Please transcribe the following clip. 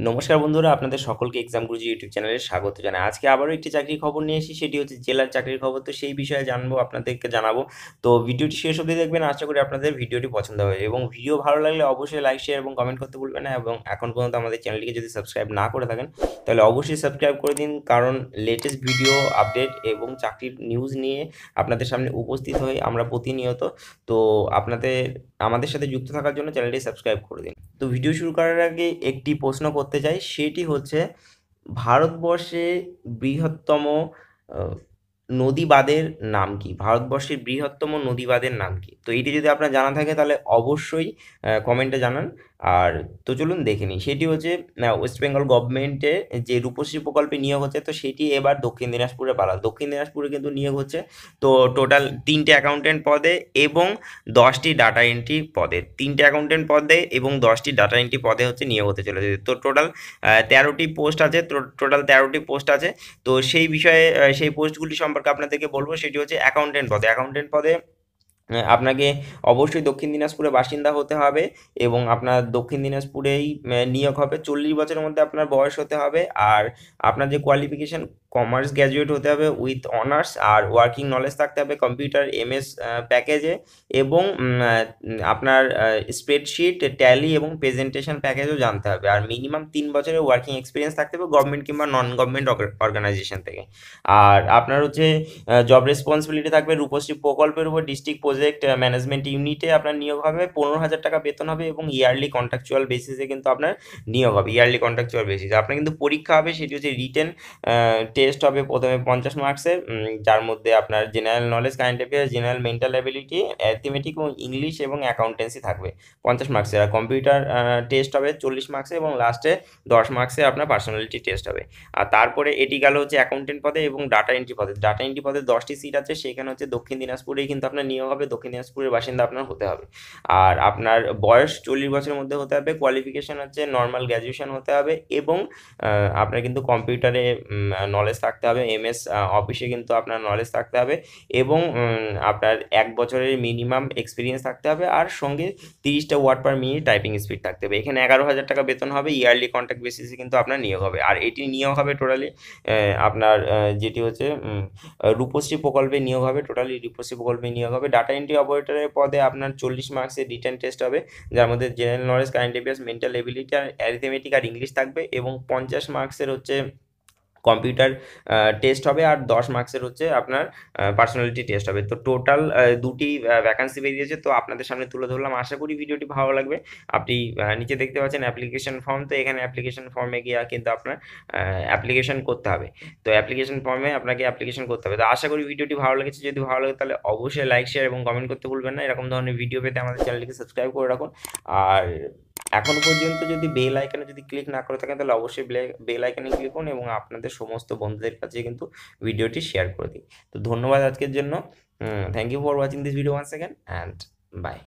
নমস্কার বন্ধুরা, আপনাদের সকলকে এক্সাম গুরুজি ইউটিউব চ্যানেলে স্বাগত জানাই। আজকে আবারও একটি চাকরির খবর নিয়ে এসেছি, সেটি হচ্ছে জেলার চাকরির খবর। তো সেই বিষয়ে জানবো, আপনাদেরকে জানাবো। তো ভিডিওটি শেষ অবধি দেখবেন, আশা করি আপনাদের ভিডিওটি পছন্দ হবে। এবং ভিডিও ভালো লাগলে অবশ্যই লাইক, শেয়ার এবং কমেন্ট করতে ভুলবেন না। এবং এখন পর্যন্ত আমাদের চ্যানেলটিকে যদি সাবস্ক্রাইব না করে থাকেন, তাহলে অবশ্যই সাবস্ক্রাইব করে দিন, কারণ লেটেস্ট ভিডিও আপডেট এবং চাকরির নিউজ নিয়ে আপনাদের সামনে উপস্থিত হই আমরা প্রতিনিয়ত। তো আপনাদের আমাদের সাথে যুক্ত থাকার জন্য চ্যানেলটি সাবস্ক্রাইব করে দিন। তো ভিডিও শুরু করার আগে একটি প্রশ্ন করতে চাই, সেটি হচ্ছে ভারতবর্ষে বৃহত্তম আহ, নদীবাঁধের নাম কি? ভারতবর্ষের বৃহত্তম নদীবাঁধের নাম কি? তো এইটি যদি আপনার জানা থাকে তাহলে অবশ্যই কমেন্টে জানান। আর তো চলুন দেখে নিই। সেটি হচ্ছে ওয়েস্ট বেঙ্গল গভর্নমেন্টে যে রূপশ্রী প্রকল্পে নিয়োগ হচ্ছে, তো সেটি এবার দক্ষিণ দিনাজপুরে পালা। দক্ষিণ দিনাজপুরে কিন্তু নিয়োগ হচ্ছে। তো টোটাল 3টে অ্যাকাউন্টেন্ট পদে এবং 10টি ডাটা এন্ট্রি পদে, 3টে অ্যাকাউন্টেন্ট পদে এবং 10টি ডাটা এন্ট্রি পদে হচ্ছে নিয়োগ হতে চলেছে। তো টোটাল 13টি পোস্ট আছে। টোটাল 13টি পোস্ট আছে। তো সেই বিষয়ে সেই পোস্টগুলি সম্পর্কে আপনাদেরকে বলবো। সেটি হচ্ছে অ্যাকাউন্টেন্ট পদে। অ্যাকাউন্টেন্ট পদে আপনাকে অবশ্যই দক্ষিণ দিনাজপুরের বাসিন্দা হতে হবে এবং আপনার দক্ষিণ দিনাজপুরেই নিয়োগ হবে। 40 বছরের মধ্যে আপনার বয়স হতে হবে। আর আপনার যে কোয়ালিফিকেশন, কমার্স গ্র্যাজুয়েট হতে হবে with honours, are working knowledge থাকতে হবে কম্পিউটার এমএস প্যাকেজে, এবং আপনার স্প্রেডশিট, ট্যালি এবং প্রেজেন্টেশন প্যাকেজও জানতে হবে। আর মিনিমাম 3 বছরের ওয়ার্কিং এক্সপিরিয়েন্স থাকতে হবে গভর্নমেন্ট কিংবা নন গভর্নমেন্ট অর্গানাইজেশন থেকে। আর আপনার হচ্ছে জব রেসপন্সিবিলিটি থাকবে রূপশ্রী প্রকল্পের উপর ডিস্ট্রিক্ট প্রজেক্ট ম্যানেজমেন্ট ইউনিটে আপনার নিয়োগ হবে। 15,000 টাকা বেতন হবে এবং ইয়ারলি কন্ট্রাকচুয়াল বেসিসে কিন্তু আপনার নিয়োগ হবে। ইয়ারলি কন্ট্রাকচুয়াল বেসিসে আপনার কিন্তু পরীক্ষা হবে, সেটি হচ্ছে রিটেন টেস্ট হবে প্রথমে 50 মার্কসের, যার মধ্যে আপনার general knowledge, current affairs, general mental ability, arithmetic এবং ইংলিশ এবং অ্যাকাউন্টেন্সি থাকবে 50 মার্কসের। আর কম্পিউটার টেস্ট হবে 40 মার্কসের এবং লাস্টে 10 মার্কসের আপনার পার্সোনালিটি টেস্ট হবে। আর তারপরে এটি গেল হচ্ছে অ্যাকাউন্টেন্ট পদে এবং ডাটা এন্ট্রি পদে। ডাটা এন্ট্রি পদে 10টি সিট আছে, সেখানে হচ্ছে দক্ষিণ দিনাজপুরেই কিন্তু আপনার নিয়োগ হবে। দক্ষিণ দিনাজপুরের বাসিন্দা আপনার হতে হবে। আর আপনার বয়স 40 বছরের মধ্যে হতে হবে। কোয়ালিফিকেশন হচ্ছে নর্মাল গ্র্যাজুয়েশন হতে হবে এবং আপনার কিন্তু কম্পিউটারে নলেজ থাকতে হবে, এমএস অফিসে কিন্তু আপনার নলেজ থাকতে হবে এবং আপনার 1 বছরের মিনিমাম এক্সপিরিয়েন্স থাকতে হবে। আর সঙ্গে 30টা word per minute typing speed থাকতে হবে। এখানে 11,000 টাকা বেতন হবে, ইয়ারলি কন্ট্রাক্ট বেসিসে কিন্তু আপনার নিয়োগ হবে। আর এটি নিয়োগ হবে টোটালি আপনার যেটি হচ্ছে রূপশ্রী প্রকল্পে নিয়োগ হবে। টোটালি রূপশ্রী প্রকল্পে নিয়োগ হবে। ডাটা এন্ট্রি অপারেটরের পদে আপনার 40 মার্কসের রিটেন টেস্ট হবে, যার মধ্যে general knowledge, current affairs, mental ability আর অ্যারিথমেটিক আর ইংলিশ থাকবে এবং 50 মার্কসের হচ্ছে কম্পিউটার টেস্ট হবে। আর 10 মার্কসের হচ্ছে আপনার পার্সোনালিটি টেস্ট হবে। তো টোটাল দুটি ভ্যাকান্সি বেরিয়েছে, তো আপনাদের সামনে তুলে ধরলাম। আশা করি ভিডিওটি ভালো লাগবে। আপনি নিচে দেখতে পাচ্ছেন অ্যাপ্লিকেশন ফর্ম। তো এখানে অ্যাপ্লিকেশন ফর্মে গিয়ে কিন্তু আপনার অ্যাপ্লিকেশন করতে হবে। তো অ্যাপ্লিকেশন ফর্মে আপনাকে অ্যাপ্লিকেশন করতে হবে। তো আশা করি ভিডিওটি ভালো লেগেছে। যদি ভালো লাগে তাহলে অবশ্যই লাইক, শেয়ার এবং কমেন্ট করতে ভুলবেন না। এরকম ধরনের ভিডিও পেতে আমাদের চ্যানেলটিকে সাবস্ক্রাইব করে রাখুন। আর এখনো পর্যন্ত যদি বেল আইকনে যদি ক্লিক না করে থাকেন, তাহলে অবশ্যই বেল আইকনে ক্লিক করুন এবং আপনাদের সমস্ত বন্ধুদের কাছে কিন্তু ভিডিওটি শেয়ার করে দিন। তো ধন্যবাদ আজকের জন্য। Thank you for watching this video once second and by.